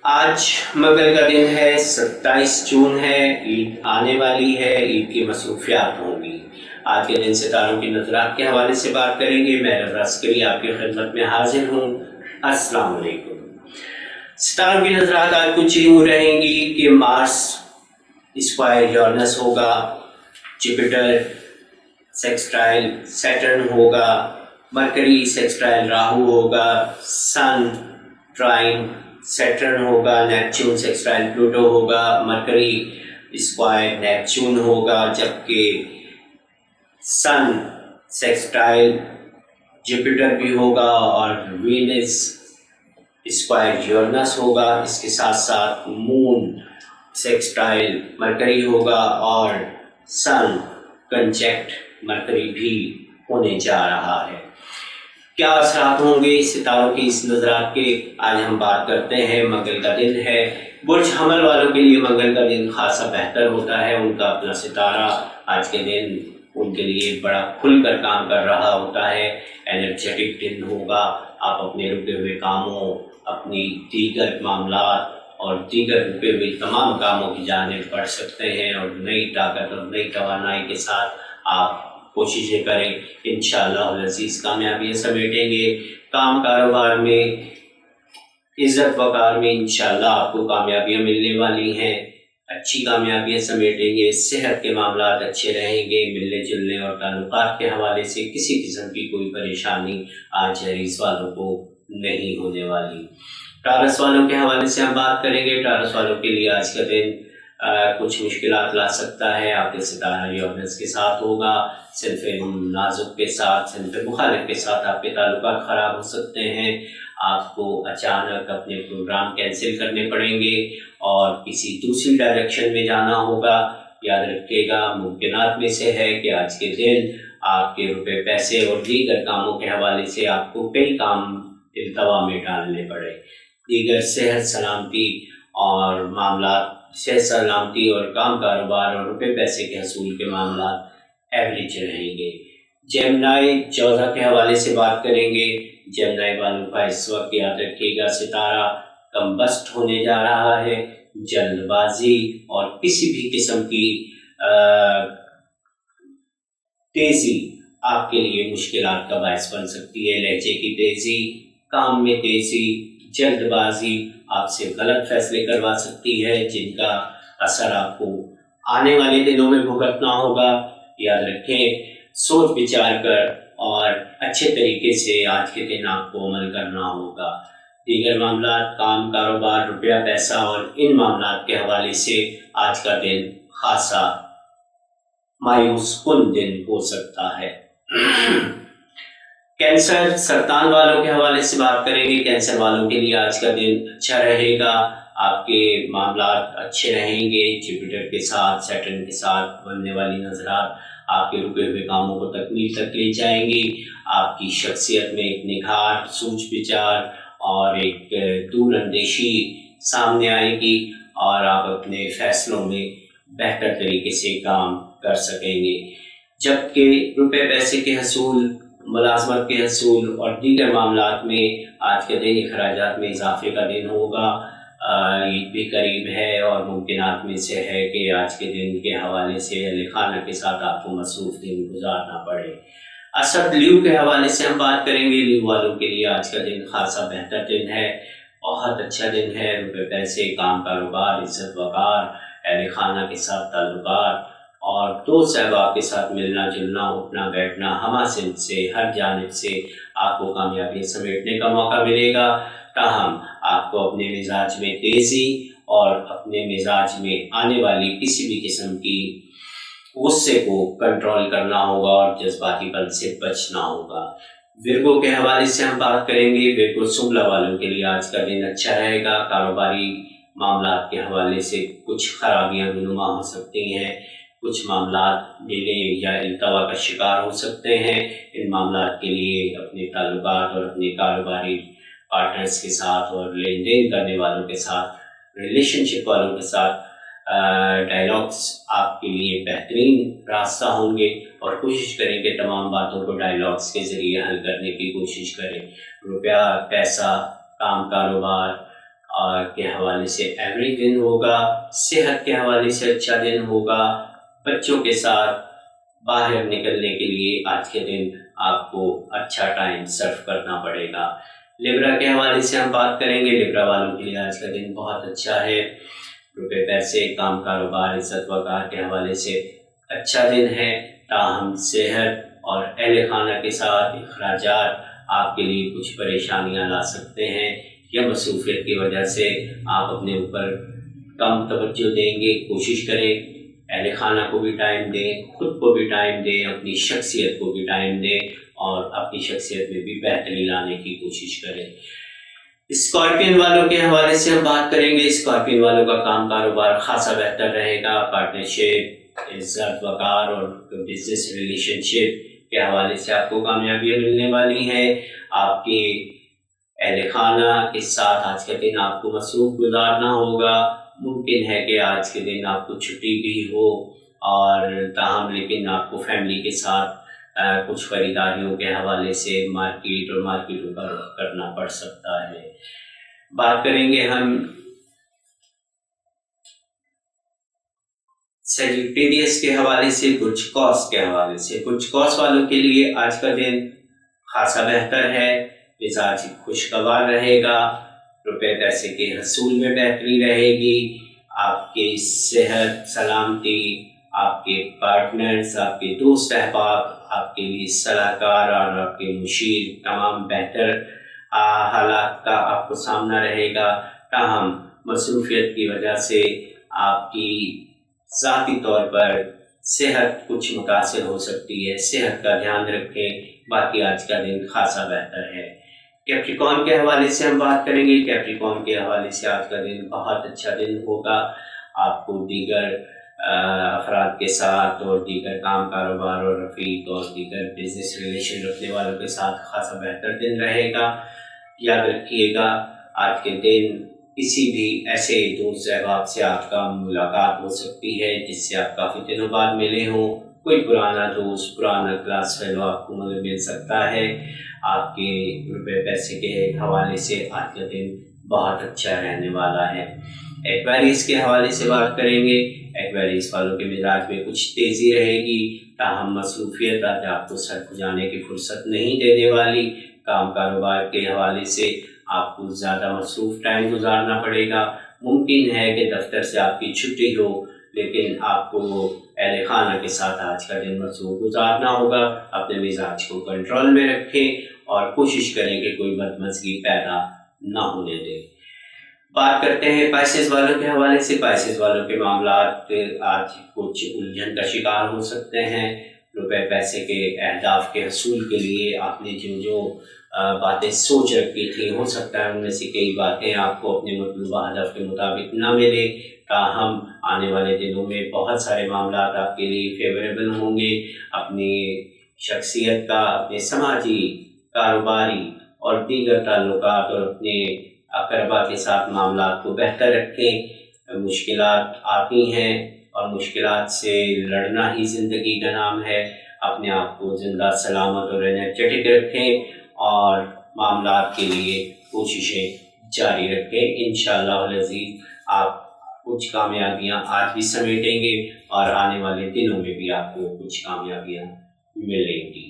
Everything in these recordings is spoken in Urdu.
آج منگل کا دن ہے، 27 جون ہے، عید آنے والی ہے، عید کی مصروفیات ہوں گی۔ آج کے دن ستاروں کی نظرات کے حوالے سے بات کریں گے۔ میں رضا عسکری آپ کی خدمت میں حاضر ہوں۔ السلام علیکم۔ ستاروں کی نظرات آج کچھ یوں رہیں گی کہ مارس اسکوائر یورنس ہوگا، جوپیٹر سیکسٹائل سیٹرن ہوگا، مرکری سیکسٹائل راہو ہوگا، سن ٹرائن سیٹرن ہوگا، نیپچون سیکسٹائل پلوٹو ہوگا، مرکری اسکوائر نیپچون ہوگا، جبکہ سن سیکسٹائل جوپیٹر بھی ہوگا اور وینس اسکوائر یورنس ہوگا۔ اس کے ساتھ ساتھ مون سیکسٹائل مرکری ہوگا اور سن کنجیکٹ مرکری بھی ہونے جا رہا ہے۔ کیا اثرات ہوں گے ستاروں کی اس نظرات کے، آج ہم بات کرتے ہیں۔ منگل کا دن ہے، برج حمل والوں کے لیے منگل کا دن خاصا بہتر ہوتا ہے۔ ان کا اپنا ستارہ آج کے دن ان کے لیے بڑا کھل کر کام کر رہا ہوتا ہے۔ انرجیٹک دن ہوگا، آپ اپنے رکے ہوئے کاموں، اپنی دیگر معاملات اور دیگر رکے ہوئے تمام کاموں کی جانب بڑھ سکتے ہیں اور نئی طاقت اور نئی توانائی کے ساتھ آپ کوششیں کریں، انشاءاللہ العزیز کامیابیاں سمیٹیں گے۔ کام کاروبار میں، عزت وقار میں انشاءاللہ آپ کو کامیابیاں ملنے والی ہیں، اچھی کامیابیاں سمیٹیں گے۔ صحت کے معاملات اچھے رہیں گے، ملنے جلنے اور تعلقات کے حوالے سے کسی قسم کی کوئی پریشانی آج عریس والوں کو نہیں ہونے والی۔ ٹارس والوں کے حوالے سے ہم بات کریں گے۔ ٹارس والوں کے لیے آج کا دن کچھ مشکلات لا سکتا ہے۔ آپ کے ستارہ یورنس کے ساتھ ہوگا، صنف نازک کے ساتھ، صنف مخالف کے ساتھ آپ کے تعلقات خراب ہو سکتے ہیں۔ آپ کو اچانک اپنے پروگرام کینسل کرنے پڑیں گے اور کسی دوسری ڈائریکشن میں جانا ہوگا۔ یاد رکھیے گا، ممکنات میں سے ہے کہ آج کے دن آپ کے روپے پیسے اور دیگر کاموں کے حوالے سے آپ کو کئی کام التوا میں ڈالنے پڑے۔ دیگر صحت سلامتی اور معاملات، صحت سلامتی اور کام کاروبار اور روپے پیسے کے حصول کے معاملات ایوریج رہیں گے۔ جیمنائی چودہ کے حوالے سے بات کریں گے۔ جیمنائی والوں کا اس وقت یاد رکھیے گا ستارہ کمبسٹ ہونے جا رہا ہے۔ جلد بازی اور کسی بھی قسم کی تیزی آپ کے لیے مشکلات کا باعث بن سکتی ہے۔ لہجے کی تیزی، کام میں تیزی، جلد بازی آپ سے غلط فیصلے کروا سکتی ہے، جن کا اثر آپ کو آنے والے دنوں میں بھگتنا ہوگا۔ یاد رکھیں، سوچ بچار کر اور اچھے طریقے سے آج کے دن آپ کو عمل کرنا ہوگا۔ دیگر معاملات، کام کاروبار، روپیہ پیسہ اور ان معاملات کے حوالے سے آج کا دن خاصا مایوس کن دن ہو سکتا ہے۔ کینسر سرطان والوں کے حوالے سے بات کریں گے۔ کینسر والوں کے لیے آج کا دن اچھا رہے گا، آپ کے معاملات اچھے رہیں گے۔ جوپیٹر کے ساتھ، سیٹرن کے ساتھ بننے والی نظرات آپ کے رکے ہوئے کاموں کو تکمیل تک لے جائیں گی۔ آپ کی شخصیت میں ایک نکھار، سوچ بچار اور ایک دور اندیشی سامنے آئے گی اور آپ اپنے فیصلوں میں بہتر طریقے سے کام کر سکیں گے۔ جبکہ روپے پیسے کے حصول، ملازمت کے حصول اور دیگر معاملات میں آج کے دن اخراجات میں اضافے کا دن ہوگا۔ عید بھی قریب ہے اور ممکنات میں سے ہے کہ آج کے دن کے حوالے سے اہل خانہ کے ساتھ آپ کو مصروف دن گزارنا پڑے۔ اسد لیو کے حوالے سے ہم بات کریں گے۔ لیو والوں کے لیے آج کا دن خاصا بہتر دن ہے، بہت اچھا دن ہے۔ روپے پیسے، کام کاروبار، عزت وقار، اہل خانہ کے ساتھ تعلقات اور دوست احباب کے ساتھ ملنا جلنا، اٹھنا بیٹھنا، ہمہ سمت سے، ہر جانب سے آپ کو کامیابی سمیٹنے کا موقع ملے گا۔ تاہم آپ کو اپنے مزاج میں تیزی اور اپنے مزاج میں آنے والی کسی بھی قسم کی غصے کو کنٹرول کرنا ہوگا اور جذباتی پن سے بچنا ہوگا۔ ورگو کے حوالے سے ہم بات کریں گے۔ ورگو سنبلا والوں کے لیے آج کا دن اچھا رہے گا۔ کاروباری معاملات کے حوالے سے کچھ خرابیاں رونما ہو سکتی ہیں، کچھ معاملات میلے یا التوا کا شکار ہو سکتے ہیں۔ ان معاملات کے لیے اپنے تعلقات اور اپنے کاروباری پارٹنرز کے ساتھ اور لین دین کرنے والوں کے ساتھ، ریلیشن شپ والوں کے ساتھ ڈائلاگس آپ کے لیے بہترین راستہ ہوں گے اور کوشش کریں کہ تمام باتوں کو ڈائلاگس کے ذریعے حل کرنے کی کوشش کریں۔ روپیہ پیسہ، کام کاروبار اور کے حوالے سے ایوریج دن ہوگا، صحت کے حوالے سے اچھا دن ہوگا، بچوں کے ساتھ باہر نکلنے کے لیے آج کے دن آپ کو اچھا ٹائم صرف کرنا پڑے گا۔ لیبرا کے حوالے سے ہم بات کریں گے، لیبرا والوں کے لیے آج کا دن بہت اچھا ہے، روپے پیسے، کام کاروبار، عزت وقار کے حوالے سے اچھا دن ہے، تاہم صحت اور اہل خانہ کے ساتھ اخراجات آپ کے لیے کچھ پریشانیاں لا سکتے ہیں، یا مصروفیت کی وجہ سے آپ اپنے اوپر کم توجہ دیں گے۔ کوشش کریں اہل خانہ کو بھی ٹائم دیں، خود کو بھی ٹائم دیں، اپنی شخصیت کو بھی ٹائم دیں اور اپنی شخصیت میں بھی بہتری لانے کی کوشش کریں۔ اسکارپین والوں کے حوالے سے ہم بات کریں گے، اسکارپین والوں کا کام کاروبار خاصا بہتر رہے گا، پارٹنرشپ، عزت وقار اور بزنس ریلیشن شپ کے حوالے سے آپ کو کامیابیاں ملنے والی ہیں۔ آپ کے اہل خانہ کے ساتھ آج کا دن آپ کو مصروف گزارنا ہوگا، ممکن ہے کہ آج کے دن آپ کو چھٹی بھی ہو، اور تاہم لیکن آپ کو فیملی کے ساتھ کچھ خریداریوں کے حوالے سے مارکیٹوں کا رخ کرنا پڑ سکتا ہے۔ بات کریں گے ہم سیجیٹیریس کے حوالے سے، برج قوس کے حوالے سے۔ برج قوس والوں کے لیے آج کا دن خاصا بہتر ہے، مزاج خوشگوار رہے گا، روپے پیسے کے حصول میں بہتری رہے گی، آپ کی صحت، سلامتی، آپ کے پارٹنرز، آپ کے دوست احباب، آپ کے لیے صلاح کار اور آپ کے مشیر، تمام بہتر حالات کا آپ کو سامنا رہے گا، تاہم مصروفیت کی وجہ سے آپ کی ذاتی طور پر صحت کچھ متاثر ہو سکتی ہے، صحت کا دھیان رکھیں، باقی آج کا دن خاصا بہتر ہے۔ کیپریکارن کے حوالے سے ہم بات کریں گے، کیپریکارن کے حوالے سے آج کا دن بہت اچھا دن ہوگا، آپ کو دیگر افراد کے ساتھ اور دیگر کام کاروبار اور رفیق اور دیگر بزنس ریلیشن رکھنے والوں کے ساتھ خاصا بہتر دن رہے گا۔ یاد رکھیے گا آج کے دن کسی بھی ایسے دوست احباب سے آپ کا ملاقات ہو سکتی ہے جس سے آپ کافی دنوں بعد ملے ہوں، کوئی پرانا دوست، پرانا کلاس فیلو آپ کو مل سکتا ہے۔ آپ کے روپے پیسے کے حوالے سے آج کا دن بہت اچھا رہنے والا ہے۔ ایکویریس کے حوالے سے بات کریں گے، ایکویریس والوں کے مزاج میں کچھ تیزی رہے گی، تاہم مصروفیت آج آپ کو سر کھجانے کی فرصت نہیں دینے والی، کام کاروبار کے حوالے سے آپ کو زیادہ مصروف ٹائم گزارنا پڑے گا، ممکن ہے کہ دفتر سے آپ کی چھٹی ہو لیکن آپ کو اہل خانہ کے ساتھ آج کا دن مصروف گزارنا ہوگا۔ اپنے مزاج کو کنٹرول میں رکھیں اور کوشش کریں کہ کوئی بدمزگی پیدا نہ ہونے دیں۔ بات کرتے ہیں پائسز والوں کے حوالے سے، پائسز والوں کے معاملات آج کچھ الجھن کا شکار ہو سکتے ہیں، روپے پیسے کے اہداف کے حصول کے لیے آپ نے جو باتیں سوچ رکھی تھیں، ہو سکتا ہے ان میں سے کئی باتیں آپ کو اپنے مطلوبہ ہدف کے مطابق نہ ملے، تاہم آنے والے دنوں میں بہت سارے معاملات آپ کے لیے فیوریبل ہوں گے۔ اپنی شخصیت کا، اپنے سماجی، کاروباری اور دیگر تعلقات اور اپنے اقربا کے ساتھ معاملات کو بہتر رکھیں۔ مشکلات آتی ہیں اور مشکلات سے لڑنا ہی زندگی کا نام ہے، اپنے آپ کو زندہ، سلامت اور انرجیٹک رکھیں اور معاملات کے لیے کوششیں جاری رکھیں۔ انشاءاللہ العزیز آپ کچھ کامیابیاں آج بھی سمیٹیں گے اور آنے والے دنوں میں بھی آپ کو کچھ کامیابیاں ملیں گی۔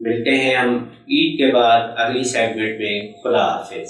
ملتے ہیں ہم عید کے بعد اگلی سیگمنٹ میں۔ خدا حافظ۔